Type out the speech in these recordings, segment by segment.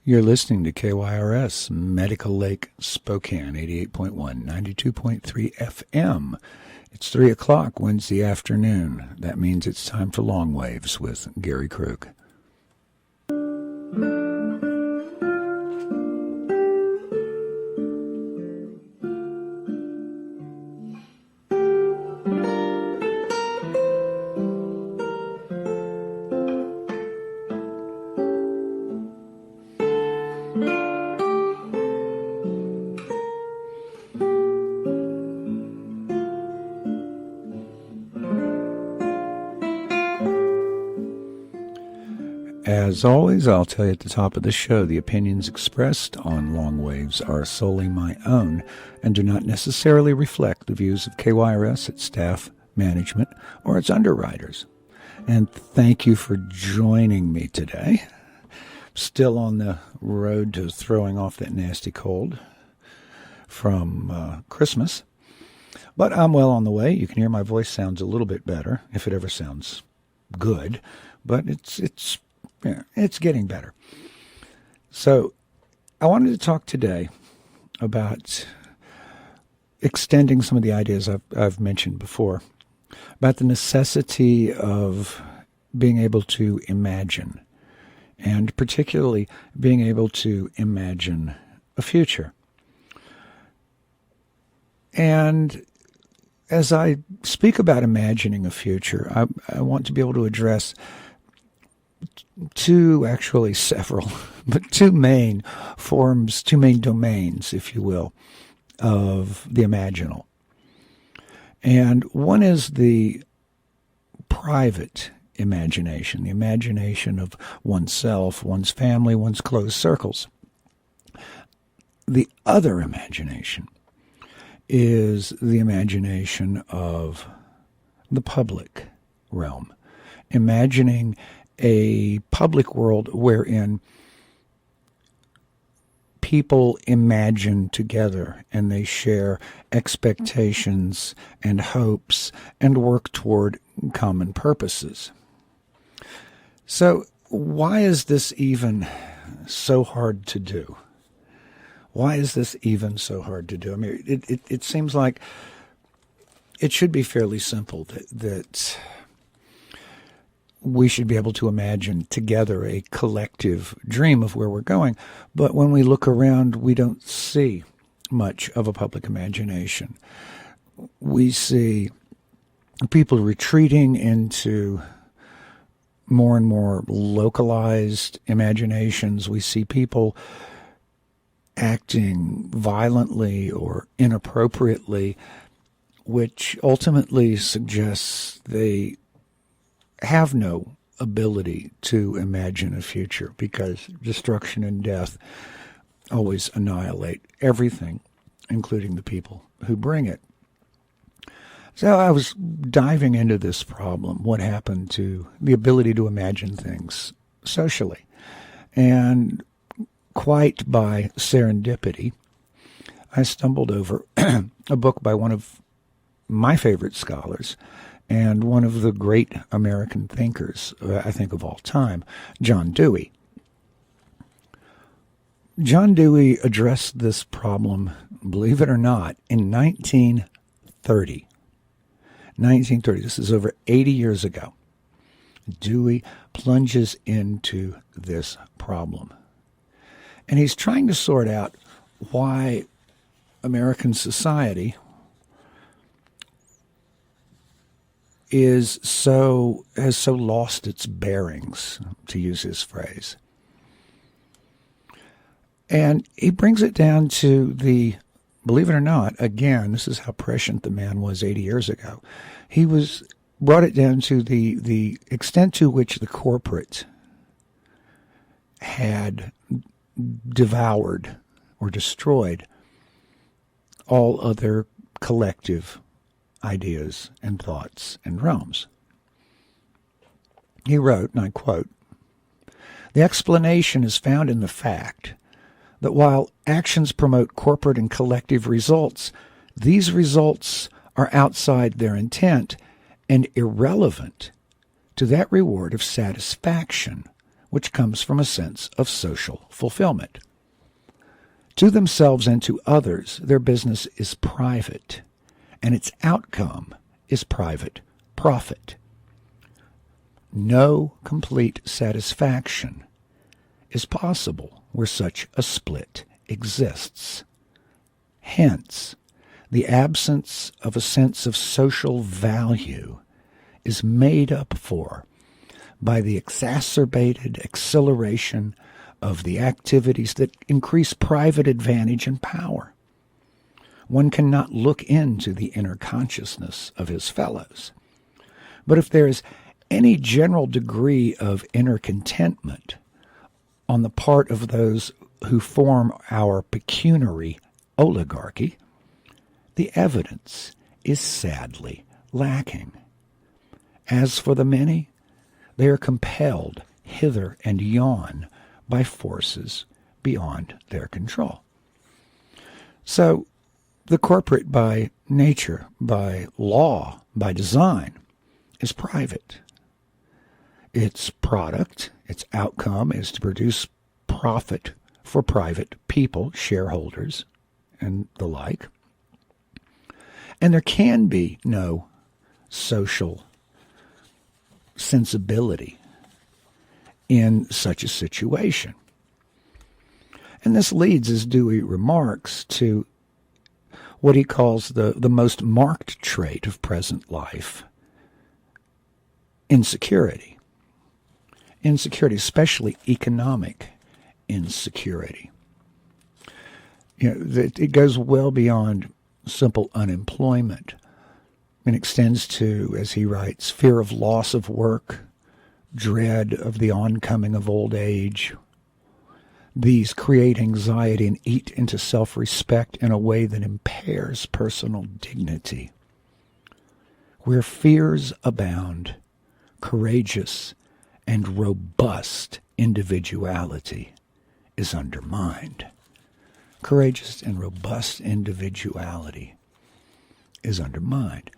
You're listening to KYRS, Medical Lake, Spokane, 88.1, 92.3 FM. It's 3 o'clock Wednesday afternoon. That means it's time for Long Waves with Gary Krug. As always, I'll tell you at the top of the show, the opinions expressed on Long Waves are solely my own and do not necessarily reflect the views of KYRS, its staff, management, or its underwriters. And thank you for joining me today. Still on the road to throwing off that nasty cold from Christmas. But I'm well on the way. You can hear my voice sounds a little bit better, if it ever sounds good. But it's getting better. So I wanted to talk today about extending some of the ideas I've mentioned before, about the necessity of being able to imagine, and particularly being able to imagine a future. And as I speak about imagining a future, I want to be able to address several, but two main forms, two main domains, if you will, of the imaginal. And one is the private imagination, the imagination of oneself, one's family, one's close circles. The other imagination is the imagination of the public realm, imagining a public world wherein people imagine together and they share expectations and hopes and work toward common purposes. So why is this even so hard to do? Why is this even so hard to do? I mean, it seems like it should be fairly simple that we should be able to imagine together a collective dream of where we're going. But when we look around, we don't see much of a public imagination. We see people retreating into more and more localized imaginations. We see people acting violently or inappropriately, which ultimately suggests they have no ability to imagine a future, because destruction and death always annihilate everything, including the people who bring it. So I was diving into this problem, what happened to the ability to imagine things socially. And quite by serendipity, I stumbled over a book by one of my favorite scholars, and one of the great American thinkers, I think, of all time, John Dewey. John Dewey addressed this problem, believe it or not, in 1930. 1930, this is over 80 years ago. Dewey plunges into this problem. And he's trying to sort out why American society has so lost its bearings, to use his phrase. And he brings it down to believe it or not, again, this is how prescient the man was 80 years ago. He brought it down to the extent to which the corporate had devoured or destroyed all other collective ideas and thoughts and realms. He wrote, and I quote, "The explanation is found in the fact that while actions promote corporate and collective results, these results are outside their intent and irrelevant to that reward of satisfaction which comes from a sense of social fulfillment. To themselves and to others, their business is private, and its outcome is private profit. No complete satisfaction is possible where such a split exists. Hence, the absence of a sense of social value is made up for by the exacerbated acceleration of the activities that increase private advantage and power. One cannot look into the inner consciousness of his fellows. But if there is any general degree of inner contentment on the part of those who form our pecuniary oligarchy, the evidence is sadly lacking. As for the many, they are compelled hither and yon by forces beyond their control. So, the corporate by nature, by law, by design, is private. Its product, its outcome is to produce profit for private people, shareholders, and the like. And there can be no social sensibility in such a situation. And this leads, as Dewey remarks, to what he calls the most marked trait of present life: insecurity. Insecurity, especially economic insecurity. It goes well beyond simple unemployment and extends to, as he writes, fear of loss of work, dread of the oncoming of old age. These create anxiety and eat into self-respect in a way that impairs personal dignity. Where fears abound, courageous and robust individuality is undermined. Courageous and robust individuality is undermined.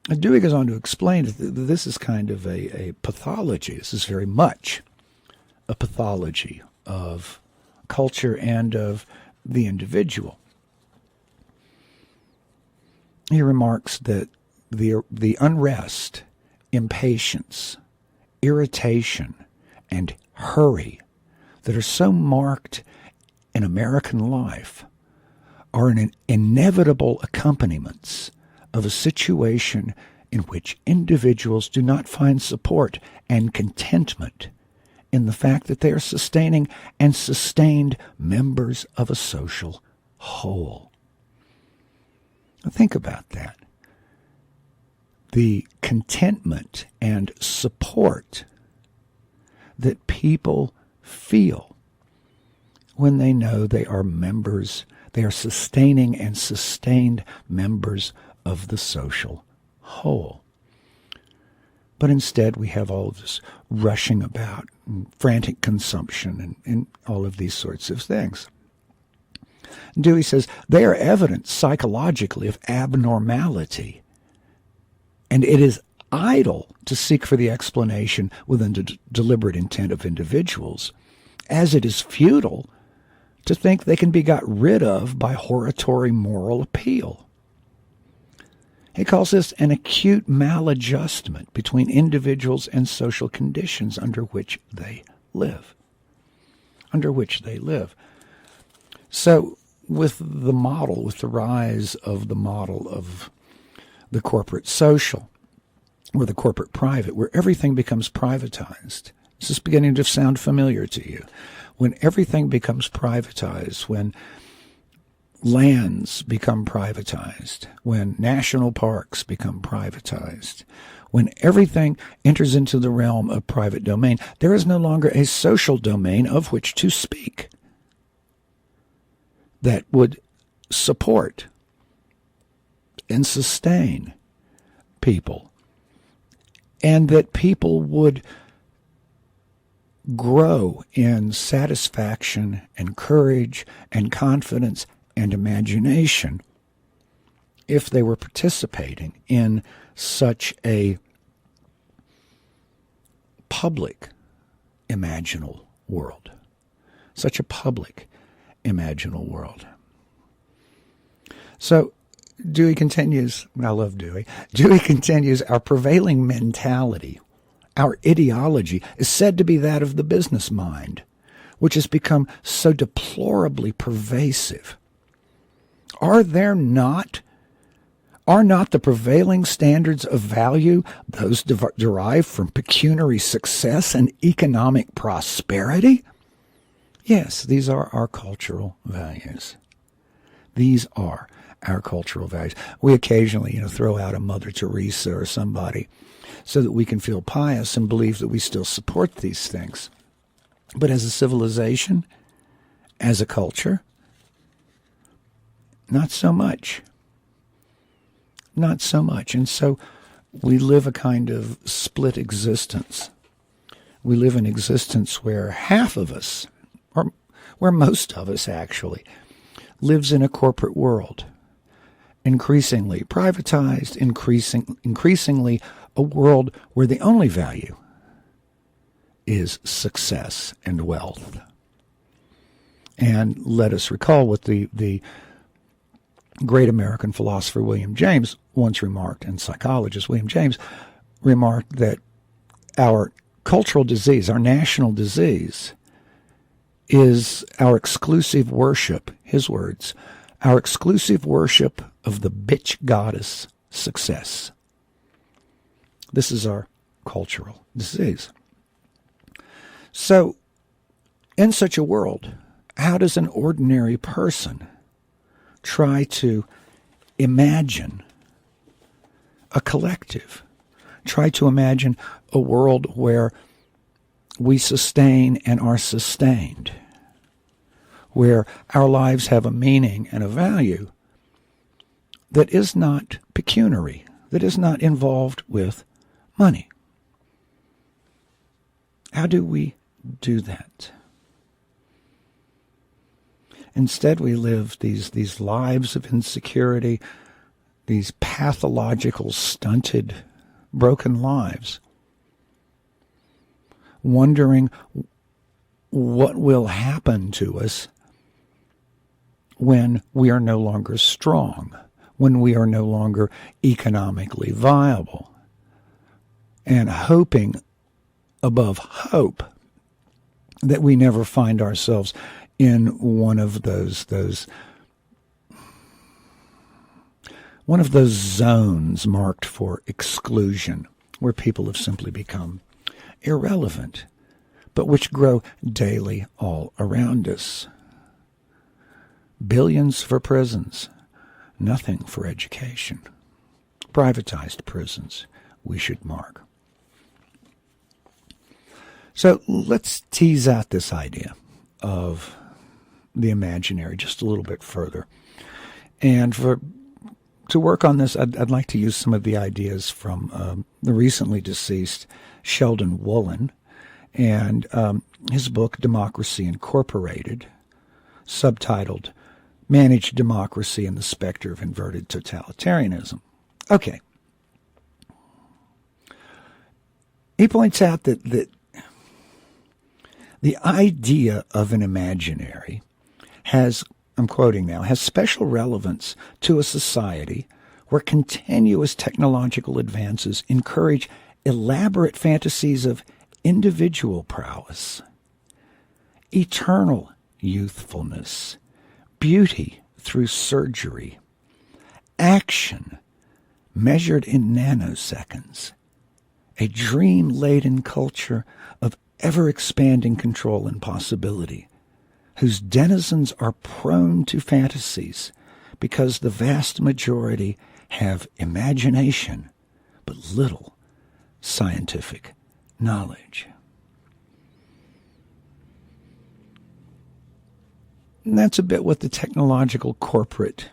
Dewey goes on to explain that this is kind of a pathology. This is very much a pathology of culture and of the individual. He remarks that the unrest, impatience, irritation, and hurry that are so marked in American life are an inevitable accompaniments of a situation in which individuals do not find support and contentment in the fact that they are sustaining and sustained members of a social whole. Now think about that. The contentment and support that people feel when they know they are members, they are sustaining and sustained members of the social whole. But instead we have all this rushing about, and frantic consumption, and all of these sorts of things. Dewey says they are evidence psychologically of abnormality, and it is idle to seek for the explanation within the deliberate intent of individuals, as it is futile to think they can be got rid of by hortatory moral appeal. He calls this an acute maladjustment between individuals and social conditions under which they live. So with the rise of the model of the corporate social, or the corporate private, where everything becomes privatized, is this beginning to sound familiar to you? When everything becomes privatized, when lands become privatized, when national parks become privatized, when everything enters into the realm of private domain, there is no longer a social domain of which to speak that would support and sustain people, and that people would grow in satisfaction and courage and confidence and imagination if they were participating in such a public imaginal world, such a public imaginal world. So Dewey continues, I love Dewey. Dewey continues, our prevailing mentality, our ideology, is said to be that of the business mind, which has become so deplorably pervasive. Are not the prevailing standards of value those derived from pecuniary success and economic prosperity? Yes, these are our cultural values. These are our cultural values. We occasionally, throw out a Mother Teresa or somebody so that we can feel pious and believe that we still support these things. But as a civilization, as a culture, not so much. Not so much. And so we live a kind of split existence. We live an existence where half of us, or where most of us actually, lives in a corporate world, increasingly privatized, increasingly a world where the only value is success and wealth. And let us recall what the great American philosopher William James once remarked, and psychologist William James remarked, that our cultural disease, our national disease, is our exclusive worship, his words, our exclusive worship of the bitch goddess success. This is our cultural disease. So, in such a world, how does an ordinary person try to imagine a collective, try to imagine a world where we sustain and are sustained, where our lives have a meaning and a value that is not pecuniary, that is not involved with money? How do we do that? Instead, we live these lives of insecurity, these pathological, stunted, broken lives, wondering what will happen to us when we are no longer strong, when we are no longer economically viable, and hoping above hope that we never find ourselves in one of those zones marked for exclusion, where people have simply become irrelevant, but which grow daily all around us. Billions for prisons, nothing for education. Privatized prisons, we should mark. So let's tease out this idea of the imaginary just a little bit further. And to work on this, I'd like to use some of the ideas from the recently deceased Sheldon Woolen and his book, Democracy Incorporated, subtitled Managed Democracy and the Specter of Inverted Totalitarianism. Okay. He points out that the idea of an imaginary has, I'm quoting now, has special relevance to a society where continuous technological advances encourage elaborate fantasies of individual prowess, eternal youthfulness, beauty through surgery, action measured in nanoseconds, a dream-laden culture of ever-expanding control and possibility, whose denizens are prone to fantasies because the vast majority have imagination but little scientific knowledge. And that's a bit what the technological corporate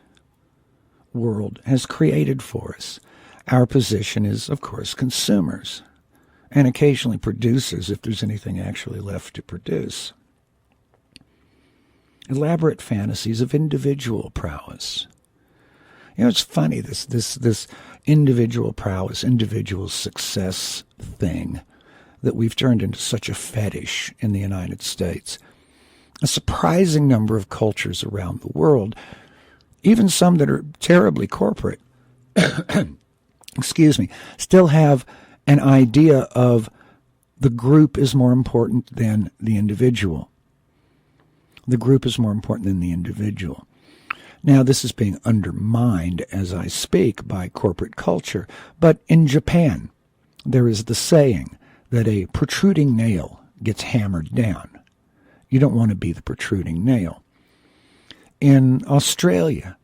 world has created for us. Our position is, of course, consumers, and occasionally producers if there's anything actually left to produce. Elaborate fantasies of individual prowess. It's funny, this individual prowess, individual success thing that we've turned into such a fetish in the United States. A surprising number of cultures around the world, even some that are terribly corporate, excuse me, still have an idea of the group is more important than the individual. The group is more important than the individual. Now, this is being undermined as I speak by corporate culture, but in Japan, there is the saying that a protruding nail gets hammered down. You don't want to be the protruding nail. In Australia,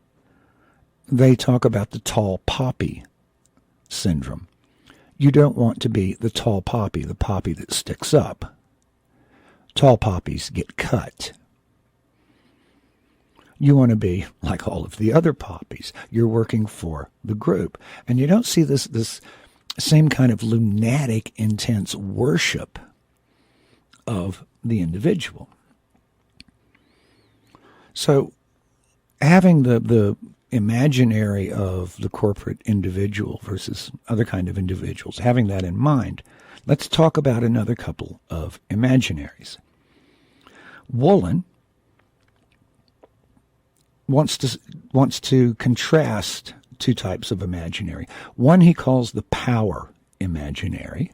they talk about the tall poppy syndrome. You don't want to be the tall poppy, the poppy that sticks up. Tall poppies get cut. You want to be like all of the other poppies. You're working for the group. And you don't see this same kind of lunatic, intense worship of the individual. So having the imaginary of the corporate individual versus other kind of individuals, having that in mind, let's talk about another couple of imaginaries. Woolen wants to contrast two types of imaginary. One he calls the power imaginary,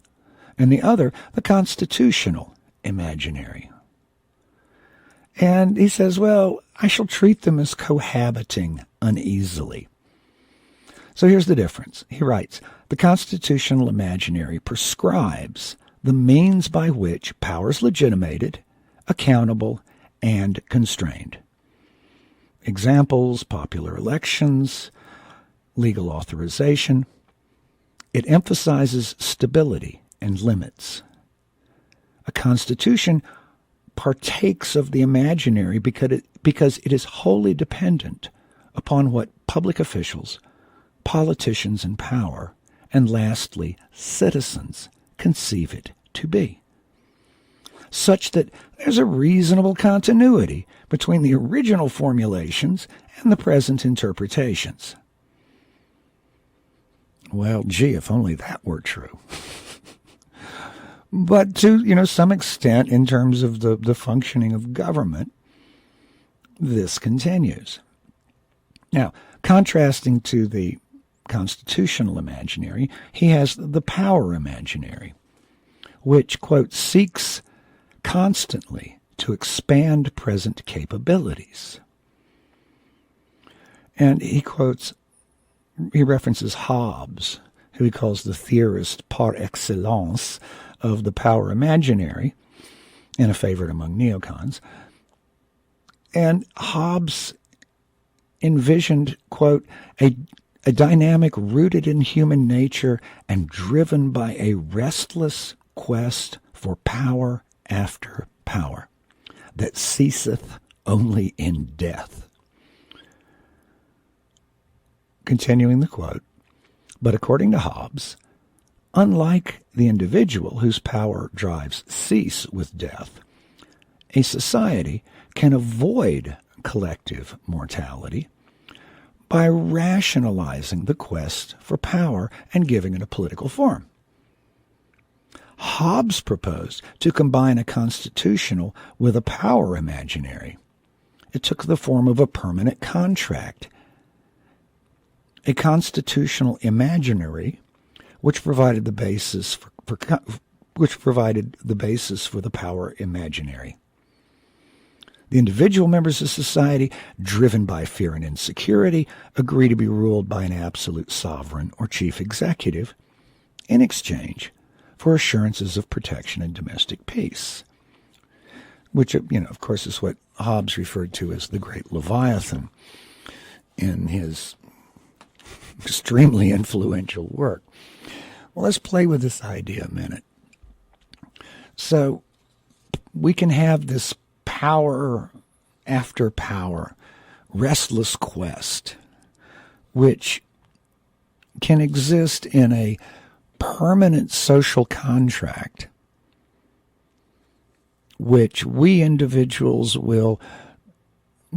and the other the constitutional imaginary. And he says, well, I shall treat them as cohabiting uneasily. So here's the difference. He writes, the constitutional imaginary prescribes the means by which power is legitimated, accountable, and constrained. Examples, popular elections, legal authorization. It emphasizes stability and limits. A constitution partakes of the imaginary because it is wholly dependent upon what public officials, politicians in power, and lastly, citizens conceive it to be, such that there's a reasonable continuity between the original formulations and the present interpretations. Well, gee, if only that were true. But to, some extent, in terms of the functioning of government, this continues. Now, contrasting to the constitutional imaginary, he has the power imaginary, which, quote, seeks constantly to expand present capabilities. And he references Hobbes, who he calls the theorist par excellence of the power imaginary, and a favorite among neocons. And Hobbes envisioned, quote, a dynamic rooted in human nature and driven by a restless quest for power after power that ceaseth only in death. Continuing the quote, but according to Hobbes, unlike the individual whose power drives cease with death, a society can avoid collective mortality by rationalizing the quest for power and giving it a political form. Hobbes proposed to combine a constitutional with a power imaginary. It took the form of a permanent contract, a constitutional imaginary, which provided the basis for the power imaginary. The individual members of society, driven by fear and insecurity, agree to be ruled by an absolute sovereign or chief executive in exchange for assurances of protection and domestic peace, which, of course, is what Hobbes referred to as the Great Leviathan in his extremely influential work. Well, let's play with this idea a minute. So we can have this power after power, restless quest, which can exist in a permanent social contract, which we individuals will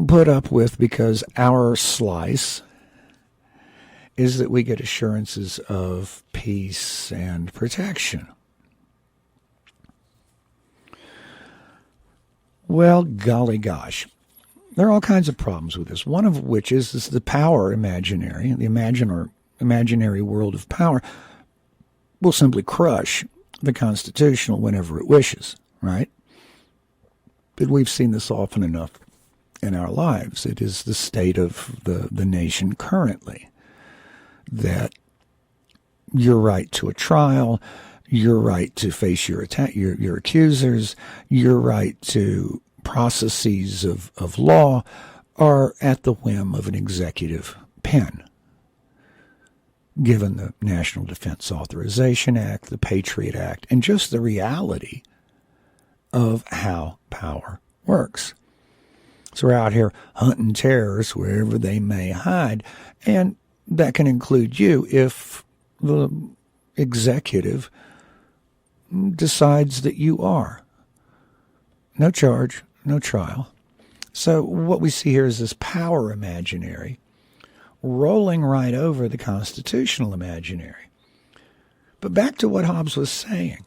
put up with because our slice is that we get assurances of peace and protection. Well, golly gosh. There are all kinds of problems with this, one of which is the power imaginary, the imaginary world of power will simply crush the constitutional whenever it wishes, right? But we've seen this often enough in our lives. It is the state of the nation currently that your right to a trial, your right to face your accusers, your right to processes of law are at the whim of an executive pen. Given the National Defense Authorization Act, the Patriot Act, and just the reality of how power works. So we're out here hunting terrorists wherever they may hide, and that can include you if the executive decides that you are. No charge, no trial. So what we see here is this power imaginary rolling right over the constitutional imaginary. But back to what Hobbes was saying.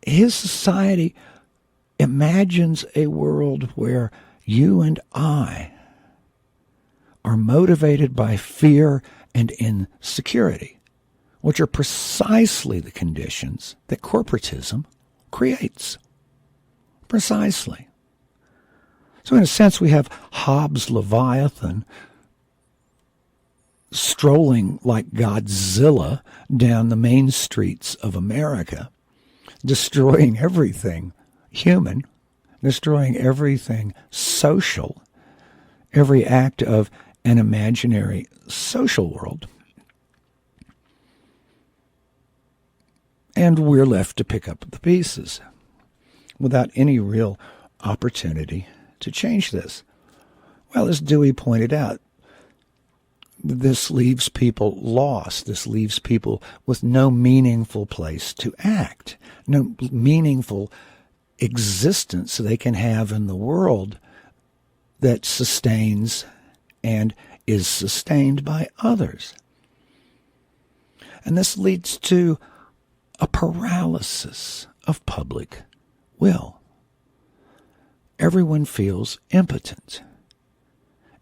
His society imagines a world where you and I are motivated by fear and insecurity, which are precisely the conditions that corporatism creates. Precisely. So in a sense, we have Hobbes' Leviathan strolling like Godzilla down the main streets of America, destroying everything human, destroying everything social, every act of an imaginary social world. And we're left to pick up the pieces without any real opportunity to change this. Well, as Dewey pointed out, this leaves people lost. This leaves people with no meaningful place to act, no meaningful existence they can have in the world that sustains and is sustained by others. And this leads to a paralysis of public will. Everyone feels impotent.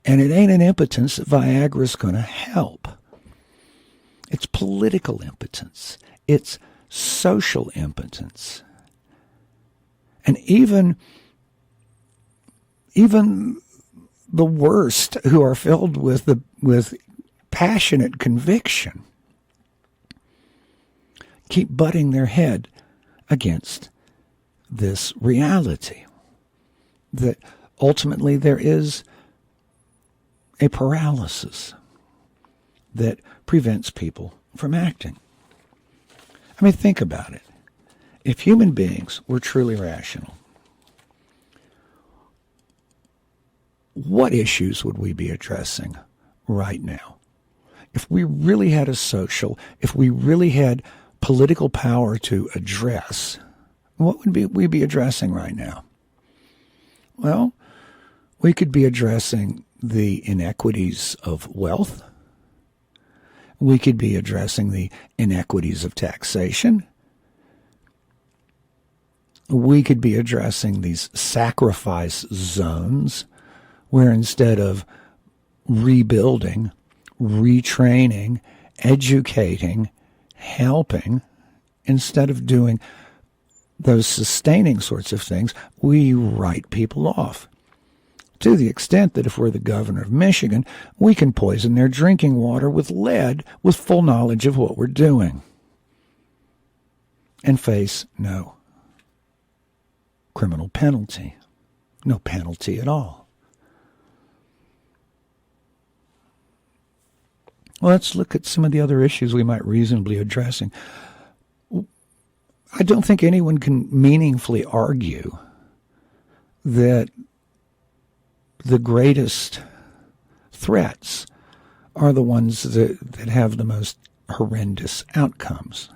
And it ain't an impotence that Viagra's going to help. It's political impotence. It's social impotence. And even the worst who are filled with passionate conviction keep butting their head against this reality that ultimately there is a paralysis that prevents people from acting. I mean, think about it. If human beings were truly rational, what issues would we be addressing right now? If we really had if we really had political power to address, what would we be addressing right now? Well, we could be addressing the inequities of wealth. We could be addressing the inequities of taxation. We could be addressing these sacrifice zones where instead of rebuilding, retraining, educating, helping, instead of doing those sustaining sorts of things, we write people off. To the extent that if we're the governor of Michigan, we can poison their drinking water with lead with full knowledge of what we're doing. And face no criminal penalty. No penalty at all. Well, let's look at some of the other issues we might reasonably addressing. I don't think anyone can meaningfully argue that the greatest threats are the ones that have the most horrendous outcomes.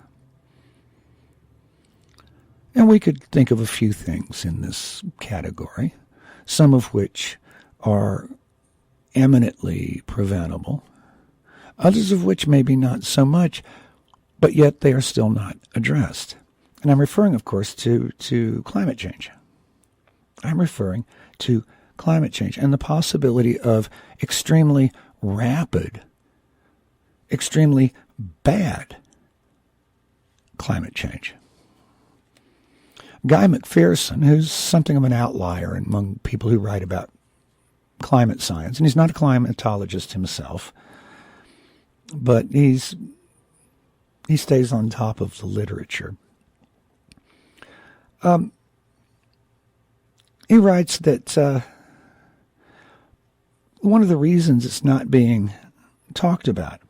And we could think of a few things in this category, some of which are eminently preventable, others of which maybe not so much. but yet they are still not addressed. And I'm referring, of course, to climate change. I'm referring to climate change and the possibility of extremely rapid, extremely bad climate change. Guy McPherson, who's something of an outlier among people who write about climate science, and he's not a climatologist himself, but he stays on top of the literature. He writes that one of the reasons it's not being talked about,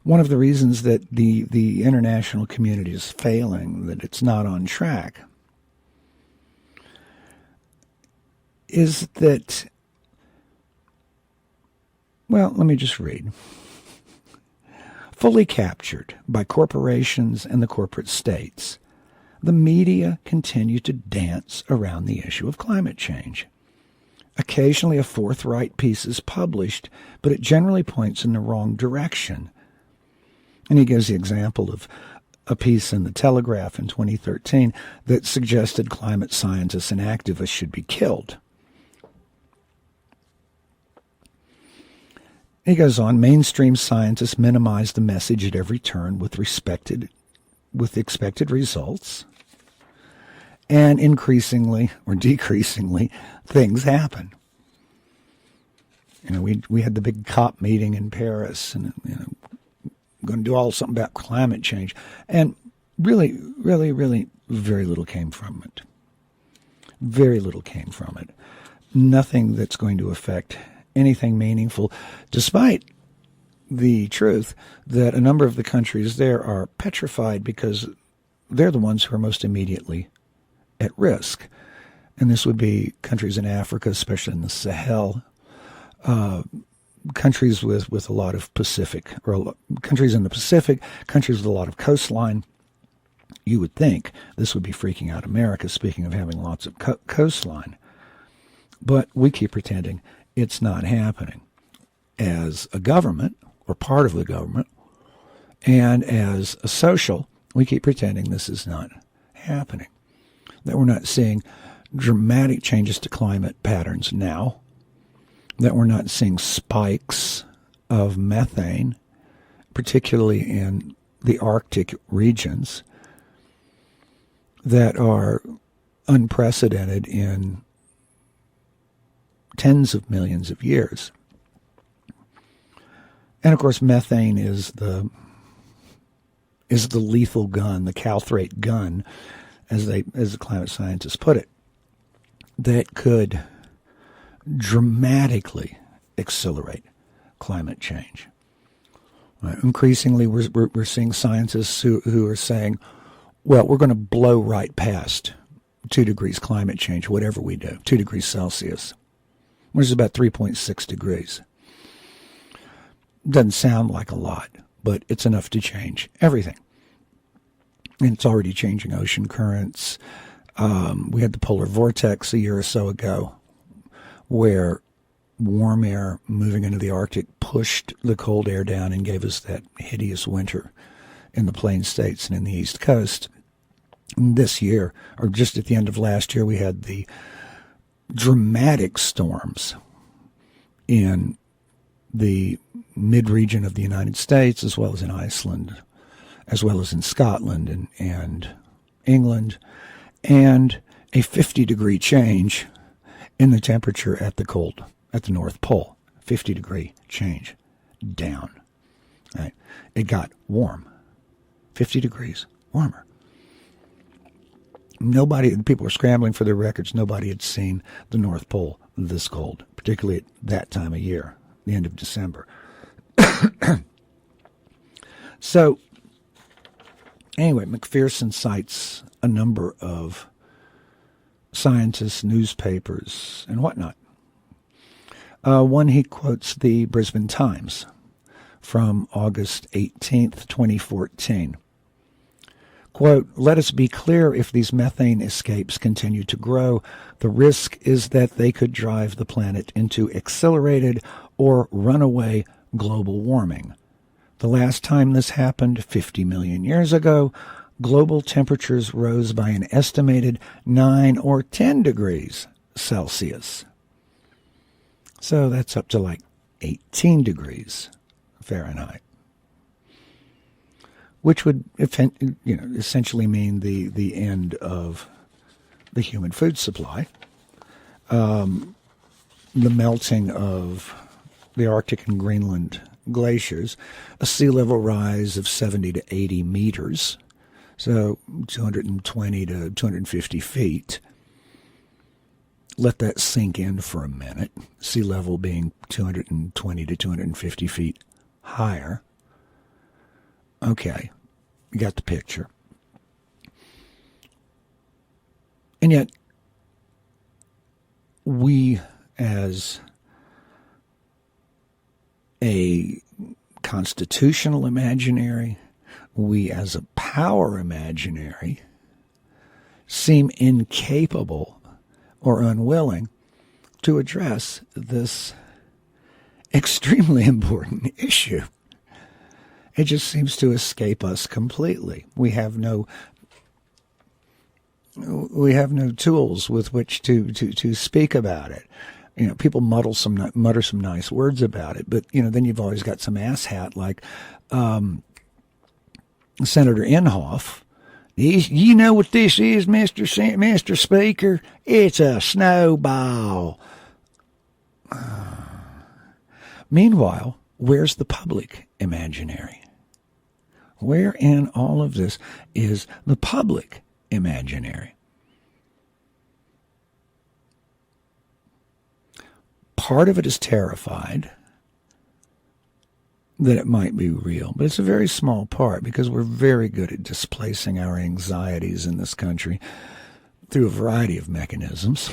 one of the reasons that the international community is failing, that it's not on track, is that, well, let me just read. Fully captured by corporations and the corporate states, the media continue to dance around the issue of climate change. Occasionally a forthright piece is published, but it generally points in the wrong direction. And he gives the example of a piece in the Telegraph in 2013 that suggested climate scientists and activists should be killed. He goes on, mainstream scientists minimize the message at every turn with expected results. And increasingly or decreasingly, things happen. You know, we had the big COP meeting in Paris, and going to do all something about climate change, and really, really, really, very little came from it. Very little came from it. Nothing that's going to affect anything meaningful, despite the truth that a number of the countries there are petrified because they're the ones who are most immediately at risk. And this would be countries in Africa, especially in the Sahel, countries with a lot of Pacific, or countries in the Pacific, countries with a lot of coastline. You would think this would be freaking out America, speaking of having lots of coastline. But we keep pretending it's not happening. As a government, or part of the government, and as a social, we keep pretending this is not happening. That we're not seeing dramatic changes to climate patterns now, that we're not seeing spikes of methane, particularly in the Arctic regions, that are unprecedented in tens of millions of years. And of course, methane is the lethal gun, the calthrate gun, as the climate scientists put it, that could dramatically accelerate climate change. Increasingly, we're seeing scientists who are saying, well, we're going to blow right past 2 degrees climate change, whatever we do, 2 degrees Celsius, which is about 3.6 degrees. Doesn't sound like a lot, but it's enough to change everything. And it's already changing ocean currents. We had the polar vortex a year or so ago, where warm air moving into the Arctic pushed the cold air down and gave us that hideous winter in the Plain States and in the East Coast. And this year, or just at the end of last year, we had the dramatic storms in the mid-region of the United States, as well as in Iceland, as well as in Scotland and England, and a 50-degree change in the temperature at the North Pole. 50-degree change down. Right? It got warm. 50 degrees warmer. People were scrambling for their records. Nobody had seen the North Pole this cold, particularly at that time of year, the end of December. So, anyway, McPherson cites a number of scientists, newspapers, and whatnot. One, he quotes the Brisbane Times from August 18th, 2014. Quote, "Let us be clear, if these methane escapes continue to grow, the risk is that they could drive the planet into accelerated or runaway global warming. The last time this happened, 50 million years ago, global temperatures rose by an estimated 9 or 10 degrees Celsius. So that's up to like 18 degrees Fahrenheit, which would essentially mean the end of the human food supply, the melting of the Arctic and Greenland glaciers, a sea level rise of 70 to 80 meters, so 220 to 250 feet. Let that sink in for a minute. Sea level being 220 to 250 feet higher. Okay, you got the picture. And yet, we as a constitutional imaginary, we as a power imaginary, seem incapable or unwilling to address this extremely important issue. It just seems to escape us completely. We have no tools with which to speak about it. People mutter some nice words about it, but then you've always got some asshat like Senator Inhofe. You know what this is, Mr. Speaker? It's a snowball. Meanwhile, where's the public imaginary? Where in all of this is the public imaginary? Part of it is terrified that it might be real, but it's a very small part because we're very good at displacing our anxieties in this country through a variety of mechanisms.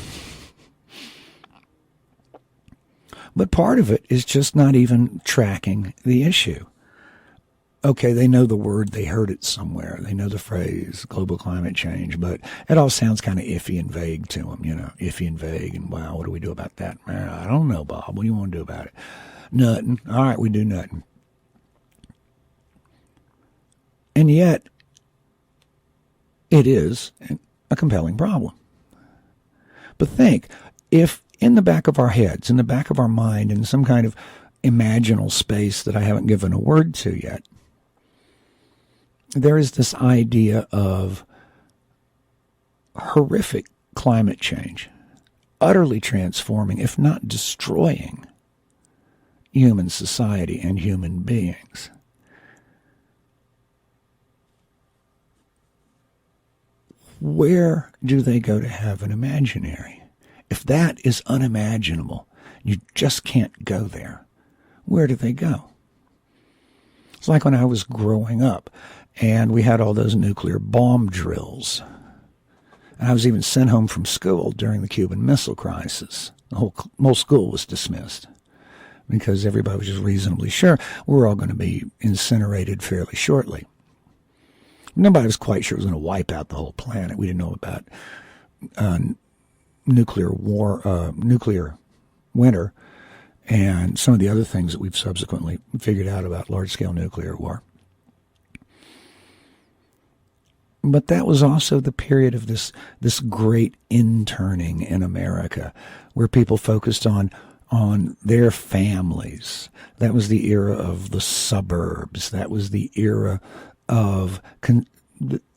But part of it is just not even tracking the issue. Okay, they know the word, they heard it somewhere, they know the phrase global climate change, but it all sounds kind of iffy and vague to them, iffy and vague, and wow, what do we do about that? I don't know, Bob, what do you want to do about it? Nothing. All right, we do nothing. And yet, it is a compelling problem. But think, if in the back of our heads, in the back of our mind, in some kind of imaginal space that I haven't given a word to yet, there is this idea of horrific climate change, utterly transforming, if not destroying, human society and human beings. Where do they go to have an imaginary? If that is unimaginable, you just can't go there. Where do they go? It's like when I was growing up and we had all those nuclear bomb drills. And I was even sent home from school during the Cuban Missile Crisis. The whole school was dismissed because everybody was just reasonably sure we're all going to be incinerated fairly shortly. Nobody was quite sure it was going to wipe out the whole planet. We didn't know about nuclear war, nuclear winter, and some of the other things that we've subsequently figured out about large-scale nuclear war. But that was also the period of this great interning in America, where people focused on their families. That was the era of the suburbs. That was the era of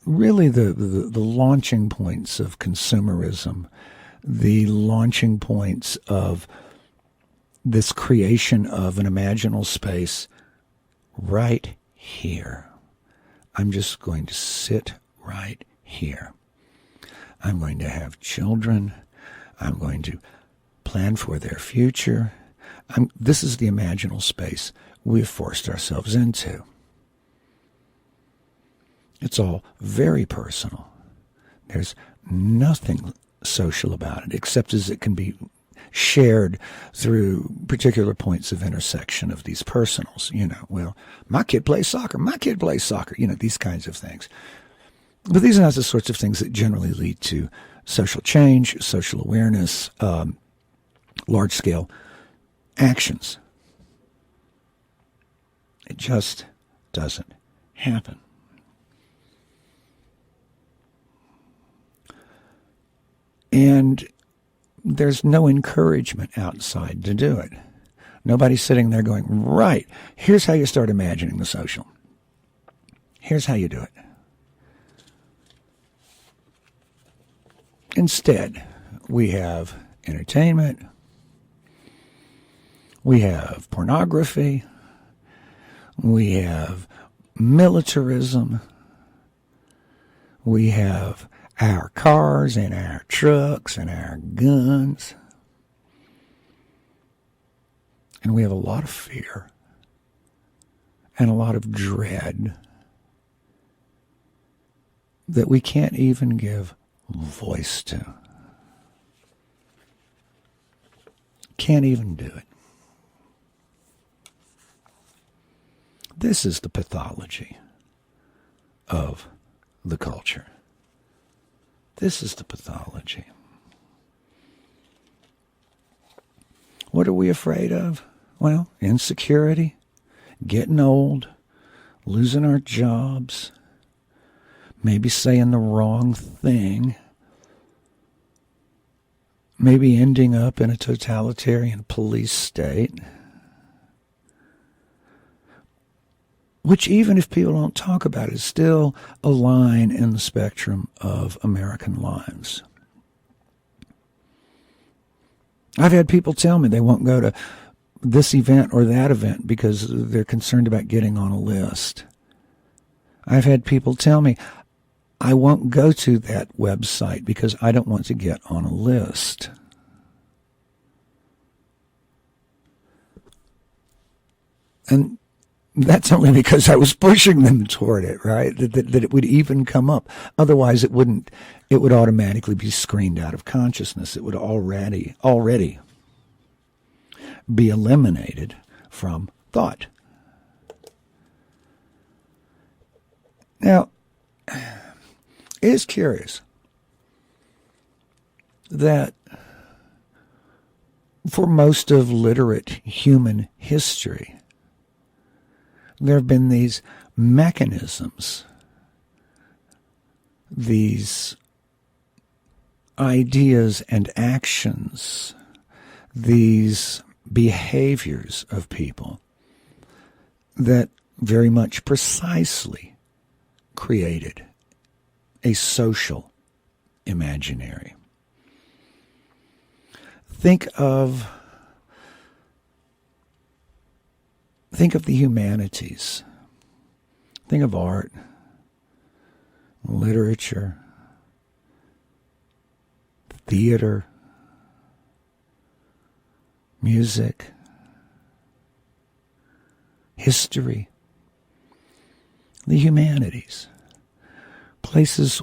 really the launching points of consumerism, the launching points of this creation of an imaginal space right here. I'm just going to sit right here. I'm going to have children. I'm going to plan for their future. This is the imaginal space we've forced ourselves into. It's all very personal. There's nothing social about it, except as it can be shared through particular points of intersection of these personals. Well, my kid plays soccer, these kinds of things. But these are not the sorts of things that generally lead to social change, social awareness, large-scale actions. It just doesn't happen. And there's no encouragement outside to do it. Nobody's sitting there going, right, here's how you start imagining the social. Here's how you do it. Instead, we have entertainment, we have pornography, we have militarism, we have our cars and our trucks and our guns. And we have a lot of fear and a lot of dread that we can't even give voice to. Can't even do it. This is the pathology of the culture. This is the pathology. What are we afraid of? Well, insecurity, getting old, losing our jobs, maybe saying the wrong thing, maybe ending up in a totalitarian police state, which even if people don't talk about it, is still a line in the spectrum of American lives. I've had people tell me they won't go to this event or that event because they're concerned about getting on a list. I've had people tell me, I won't go to that website because I don't want to get on a list. And that's only because I was pushing them toward it, right? That it would even come up. Otherwise, it wouldn't. It would automatically be screened out of consciousness. It would already be eliminated from thought. Now, it is curious that for most of literate human history, there have been these mechanisms, these ideas and actions, these behaviors of people that very much precisely created a social imaginary. Think of the humanities. Think of art, literature, theater, music, history, the humanities. Places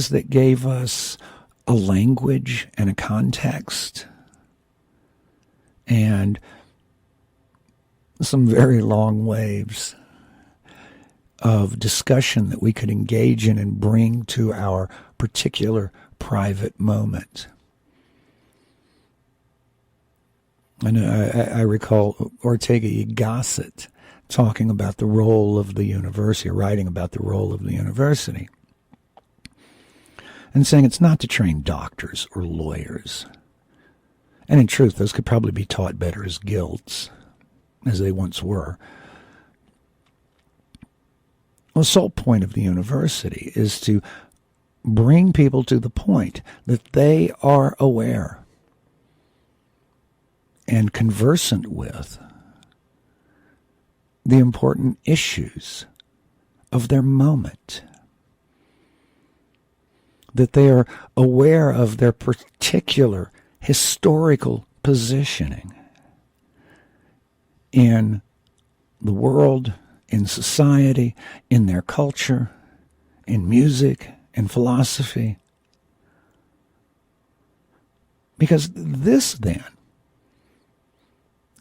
that gave us a language and a context and some very long waves of discussion that we could engage in and bring to our particular private moment. And I recall Ortega y Gasset talking about the role of the university, or writing about the role of the university, and saying it's not to train doctors or lawyers. And in truth, those could probably be taught better as guilds, as they once were. Well, the sole point of the university is to bring people to the point that they are aware and conversant with the important issues of their moment, that they are aware of their particular historical positioning in the world, in society, in their culture, in music, in philosophy. Because this then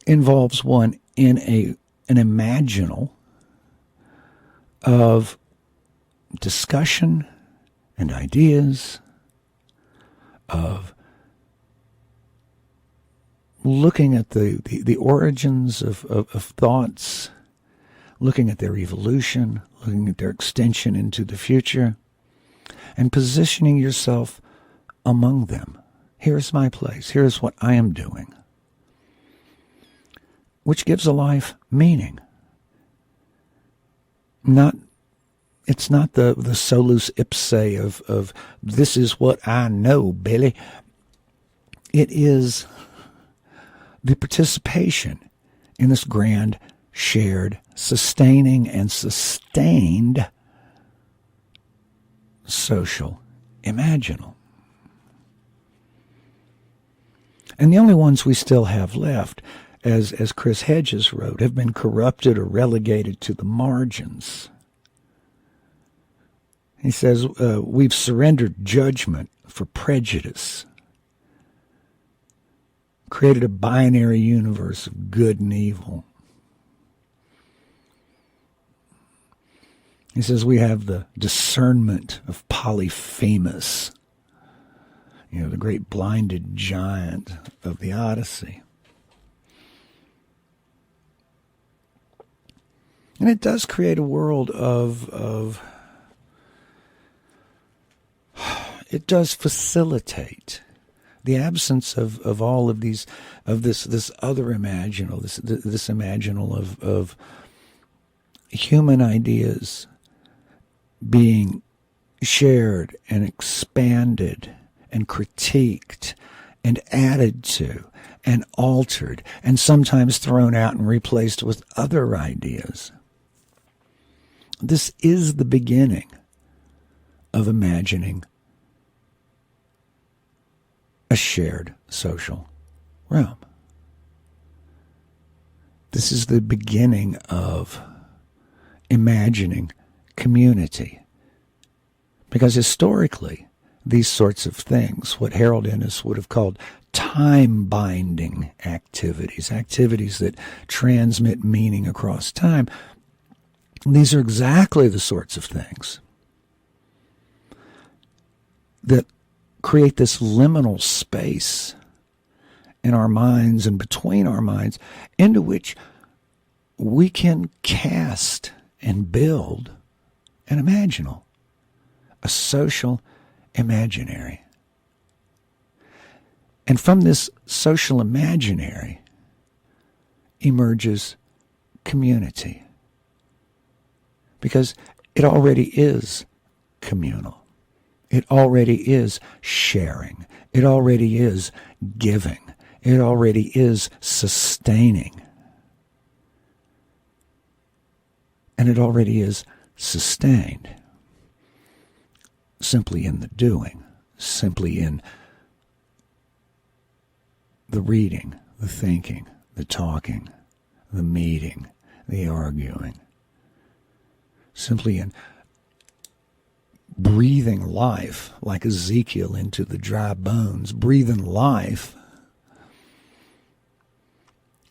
involves one in an imaginal of discussion and ideas, of looking at the origins of thoughts, looking at their evolution, looking at their extension into the future, and positioning yourself among them. Here's my place. Here's what I am doing, which gives a life meaning. It's not the solus ipse of this is what I know, Billy. It is the participation in this grand, shared, sustaining, and sustained social imaginal. And the only ones we still have left, as Chris Hedges wrote, have been corrupted or relegated to the margins. He says, we've surrendered judgment for prejudice, created a binary universe of good and evil. He says we have the discernment of Polyphemus, the great blinded giant of the Odyssey. And it does create a world of it does facilitate the absence of all of these, of this other imaginal, this imaginal of human ideas being shared and expanded and critiqued and added to and altered and sometimes thrown out and replaced with other ideas. This is the beginning of imagining a shared social realm. This is the beginning of imagining community. Because historically, these sorts of things, what Harold Innis would have called time-binding activities, activities that transmit meaning across time, these are exactly the sorts of things that create this liminal space in our minds and between our minds into which we can cast and build an imaginal, a social imaginary. And from this social imaginary emerges community, because it already is communal. It already is sharing. It already is giving. It already is sustaining. And it already is sustained simply in the doing, simply in the reading, the thinking, the talking, the meeting, the arguing, simply in breathing life like Ezekiel into the dry bones, breathing life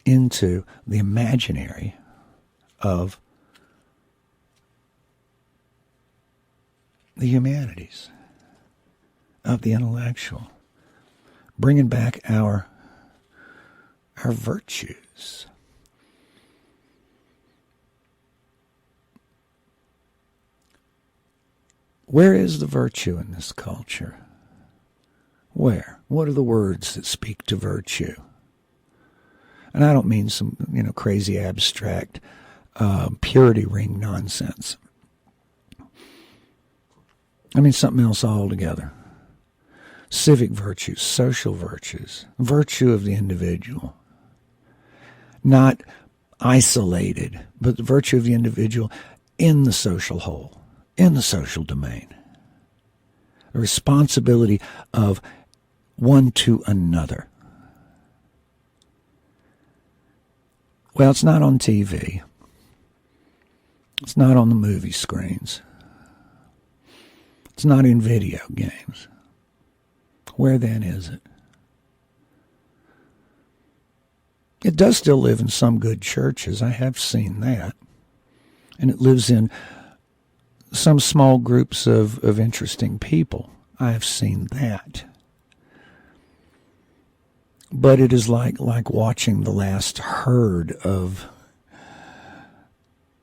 into the imaginary of the humanities, of the intellectual, bringing back our virtues. Where is the virtue in this culture? Where? What are the words that speak to virtue? And I don't mean some, crazy abstract purity ring nonsense. I mean something else altogether. Civic virtues, social virtues, virtue of the individual. Not isolated, but the virtue of the individual in the social whole, in the social domain. The responsibility of one to another. Well, it's not on TV. It's not on the movie screens. It's not in video games. Where then is it? It does still live in some good churches. I have seen that. And it lives in some small groups of interesting people. I have seen that. But it is like watching the last herd of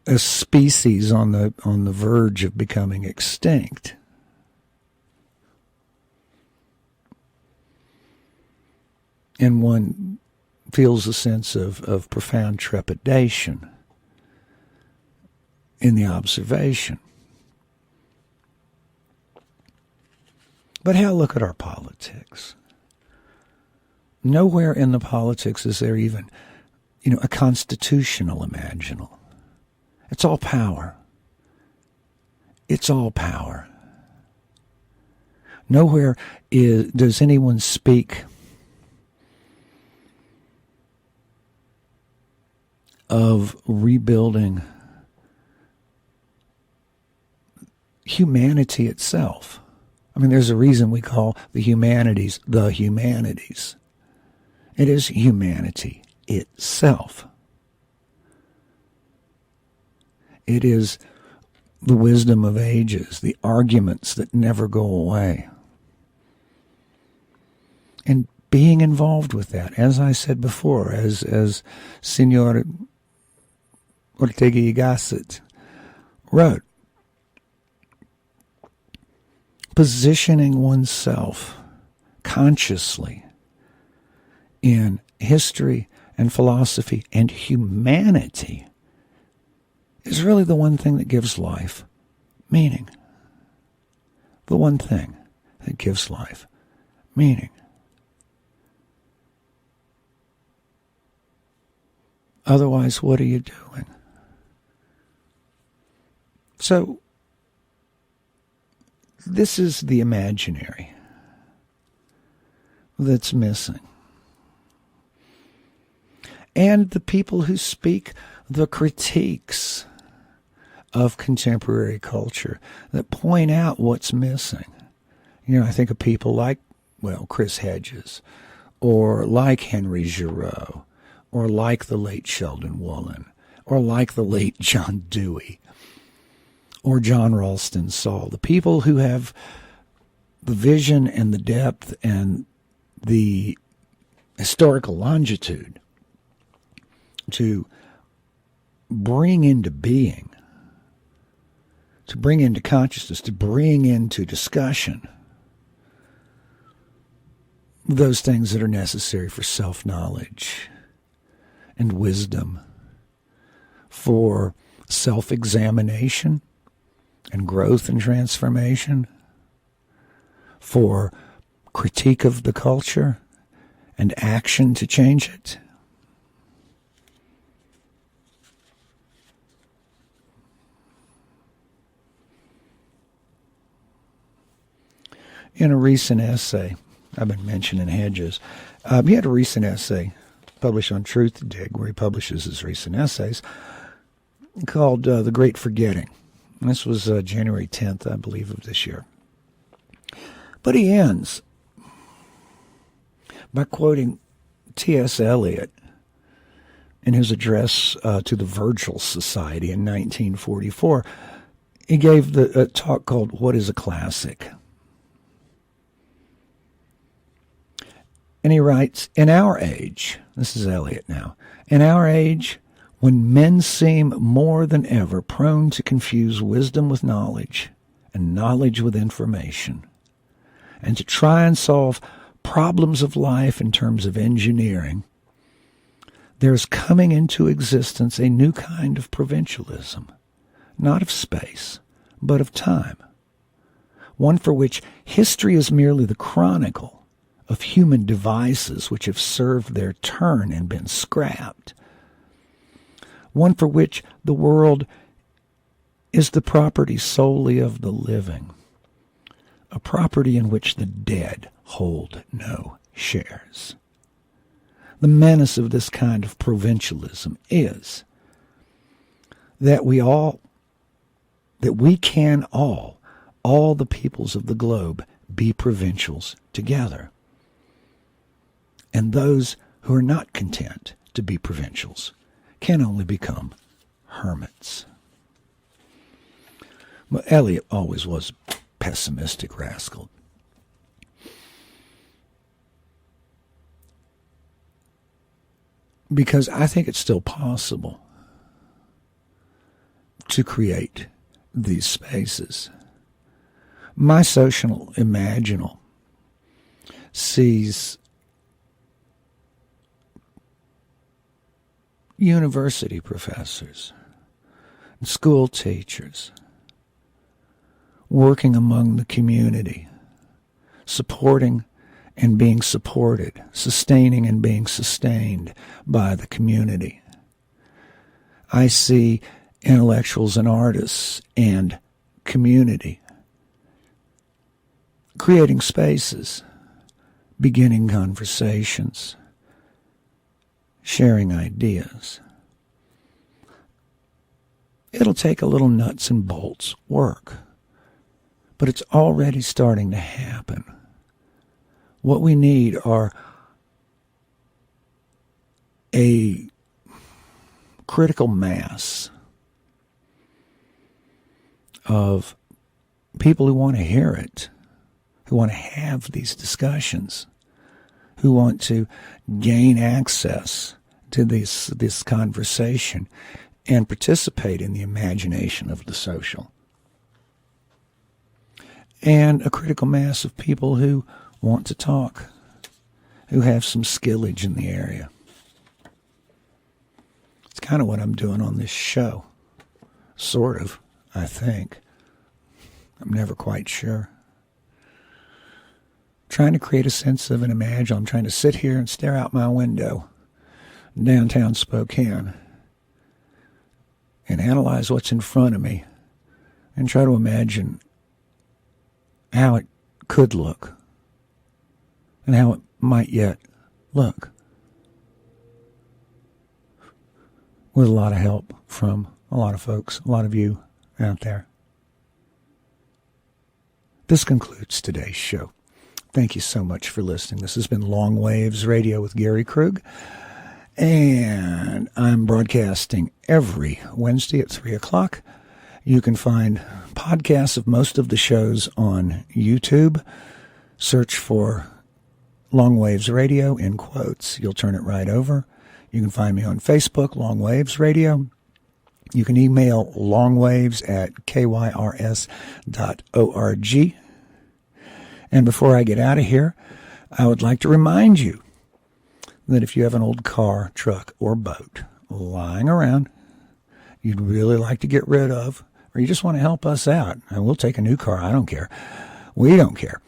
a species on the verge of becoming extinct. And one feels a sense of profound trepidation in the observation. But hell, look at our politics. Nowhere in the politics is there even, a constitutional imaginal. It's all power. It's all power. Nowhere does anyone speak of rebuilding humanity itself. I mean, there's a reason we call the humanities the humanities. It is humanity itself. It is the wisdom of ages, the arguments that never go away. And being involved with that, as I said before, as Senor Ortega y Gasset wrote, positioning oneself consciously in history and philosophy and humanity is really the one thing that gives life meaning. The one thing that gives life meaning. Otherwise, what are you doing? So, this is the imaginary that's missing. And the people who speak the critiques of contemporary culture that point out what's missing. I think of people like, Chris Hedges, or like Henry Giroux, or like the late Sheldon Woolen, or like the late John Dewey, or John Ralston Saul, the people who have the vision and the depth and the historical longitude to bring into being, to bring into consciousness, to bring into discussion those things that are necessary for self-knowledge and wisdom, for self-examination and growth and transformation, for critique of the culture and action to change it. In a recent essay, I've been mentioning Hedges, he had a recent essay published on Truth Dig, where he publishes his recent essays, called The Great Forgetting. And this was January 10th, I believe, of this year. But he ends by quoting T.S. Eliot in his address to the Virgil Society in 1944. He gave a talk called What is a Classic? And he writes, in our age, this is Eliot now, in our age, when men seem more than ever prone to confuse wisdom with knowledge and knowledge with information, and to try and solve problems of life in terms of engineering, there is coming into existence a new kind of provincialism, not of space, but of time, one for which history is merely the chronicle of human devices which have served their turn and been scrapped, one for which the world is the property solely of the living, a property in which the dead hold no shares. The menace of this kind of provincialism is that we can all the peoples of the globe, be provincials together. And those who are not content to be provincials can only become hermits. Well, Eliot always was a pessimistic rascal. because I think it's still possible to create these spaces. My social imaginal sees university professors, school teachers, working among the community, supporting and being supported, sustaining and being sustained by the community. I see intellectuals and artists and community creating spaces, beginning conversations, sharing ideas. It'll take a little nuts and bolts work, but it's already starting to happen. What we need are a critical mass of people who want to hear it, who want to have these discussions, who want to gain access to this conversation and participate in the imagination of the social. And a critical mass of people who want to talk, who have some skillage in the area. It's kind of what I'm doing on this show. Sort of, I think. I'm never quite sure. Trying to create a sense of an imagine. I'm trying to sit here and stare out my window in downtown Spokane and analyze what's in front of me and try to imagine how it could look and how it might yet look, with a lot of help from a lot of folks, a lot of you out there. This concludes today's show. Thank you so much for listening. This has been Long Waves Radio with Gary Krug, and I'm broadcasting every Wednesday at 3 o'clock. You can find podcasts of most of the shows on YouTube. Search for Long Waves Radio in quotes. You'll turn it right over. You can find me on Facebook, Long Waves Radio. You can email longwaves@kyrs.org. And before I get out of here, I would like to remind you that if you have an old car, truck, or boat lying around you'd really like to get rid of, or you just want to help us out, and we'll take a new car, I don't care. We don't care.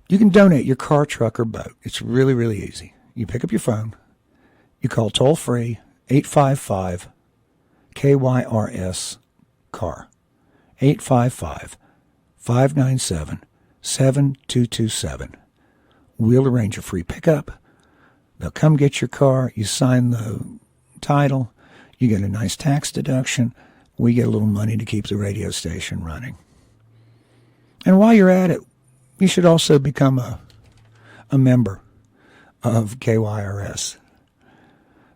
You can donate your car, truck, or boat. It's really, really easy. You pick up your phone, you call toll-free 855-KYRS-CAR, 855-597-7227. We'll arrange a free pickup. They'll come get your car. You sign the title. You get a nice tax deduction. We get a little money to keep the radio station running. And while you're at it, you should also become a member of KYRS.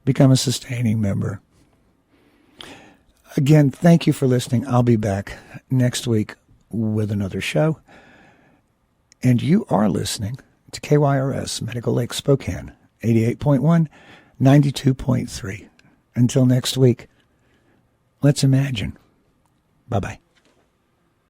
Become a sustaining member. Again, thank you for listening. I'll be back next week with another show. And you are listening to KYRS, Medical Lake Spokane, 88.1, 92.3. Until next week, let's imagine. Bye-bye.